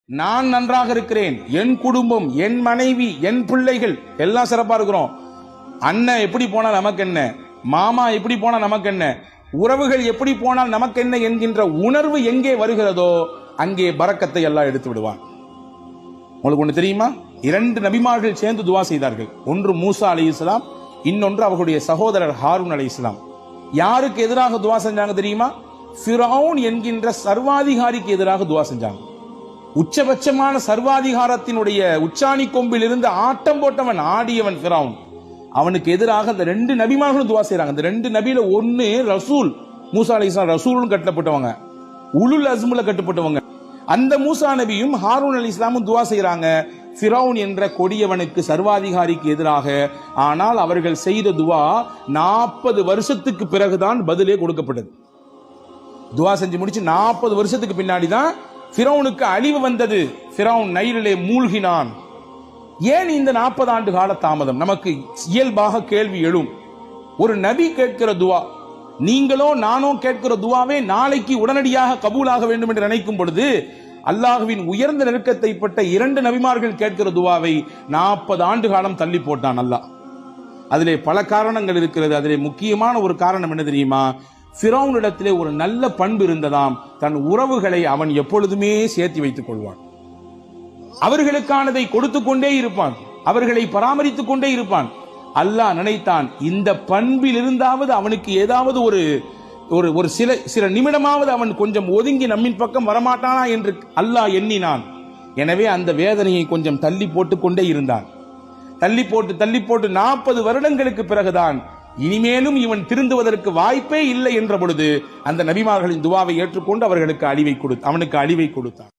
நான் நன்றாக இருக்கிறேன், என் குடும்பம், என் மனைவி, என் பிள்ளைகள் எல்லாம் சிறப்பா இருக்கிறோம். அண்ணன் எப்படி போனா நமக்கு என்ன, மாமா எப்படி போனா நமக்கு என்ன, உறவுகள் எப்படி போனால் நமக்கு என்ன என்கின்ற உணர்வு எங்கே வருகிறதோ அங்கே பரக்கத்தை எல்லாம் எடுத்து விடுவான். உங்களுக்கு ஒன்று தெரியுமா? 2 நபிமார்கள் சேர்ந்து துவா செய்தார்கள். ஒன்று மூசா அலைஹிஸ்ஸலாம், இன்னொன்று அவர்களுடைய சகோதரர் ஹாரூன் அலைஹிஸ்ஸலாம். யாருக்கு எதிராக துவா செஞ்சாங்க தெரியுமா? ஃபிரௌன் என்கின்ற சர்வாதிகாரிக்கு எதிராக துவா செஞ்சாங்க. உச்சபட்சமான சர்வாதிகாரத்தினுடைய உச்சாணி கொம்பில் இருந்து ஆட்டம் போட்டவன், ஆடியவன் ஃபிரௌன். அவனுக்கு எதிராக அந்த 2 நபிமார்களும் துவா செய்றாங்க. அந்த 2 நபியில ஒன்னு ரசூல், மூசா அலைஹிஸ்ஸலாம் ரசூலுன்னு கட்டப்பட்டவங்க, உலுல் அஸ்முல கட்டப்பட்டவங்க. அந்த மூசா நபியும் ஹாரூன் அலைஹிஸ்ஸலாமும் துவா செய்றாங்க ஃபிரௌன் என்ற கொடியவனுக்கு, சர்வாதிகாரிக்கு எதிராக. ஆனால் அவர்கள் செய்த துவா 40 வருஷத்துக்கு பிறகுதான் பதிலே கொடுக்கப்பட்டது. துவா செஞ்சு முடிச்சு 40 வருஷத்துக்கு பின்னாடி தான் ஃபிரௌனுக்கு அழிவு வந்தது. ஃபிரௌன் நைலிலே மூழ்கினான். ஏன் இந்த 40 ஆண்டு கால தாமதம்? நமக்கு இயல்பாக கேள்வி எழும். ஒரு நபி கேட்கிற துவா, நீங்களோ நானோ கேட்கிற துவாவே நாளைக்கு உடனடியாக கபூலாக வேண்டும் என்று நினைக்கும் பொழுது, அல்லாஹ்வின் உயர்ந்த நெருக்கத்தை பட்ட 2 நபிமார்கள் கேட்கிற துவாவை 40 ஆண்டு காலம் தள்ளி போட்டான் அல்லாஹ். அதிலே பல காரணங்கள் இருக்கிறது. அதிலே முக்கியமான ஒரு காரணம் என்ன தெரியுமா? ஃபிரௌனிடத்திலே ஒரு நல்ல பண்பு இருந்ததாம். தன் உறவுகளை அவன் எப்பொழுதுமே சேர்த்து வைத்துக் கொள்வான். அவர்களுக்கானதை கொடுத்து கொண்டே இருப்பான், அவர்களை பராமரித்துக் கொண்டே இருப்பான். அல்லாஹ் நினைத்தான், இந்த பண்பில் இருந்தாவது அவனுக்கு ஏதாவது ஒரு சில நிமிடமாவது அவன் கொஞ்சம் ஒதுங்கி நம்மின் பக்கம் வரமாட்டானா என்று அல்லாஹ் எண்ணினான். எனவே அந்த வேதனையை கொஞ்சம் தள்ளி போட்டு கொண்டே இருந்தான். தள்ளி போட்டு 40 வருடங்களுக்கு பிறகுதான் இனிமேலும் இவன் திருந்துவதற்கு வாய்ப்பே இல்லை என்ற பொழுது அந்த நபிமார்களின் துவாவை ஏற்றுக்கொண்டு அவனுக்கு அழிவை கொடுத்தான்.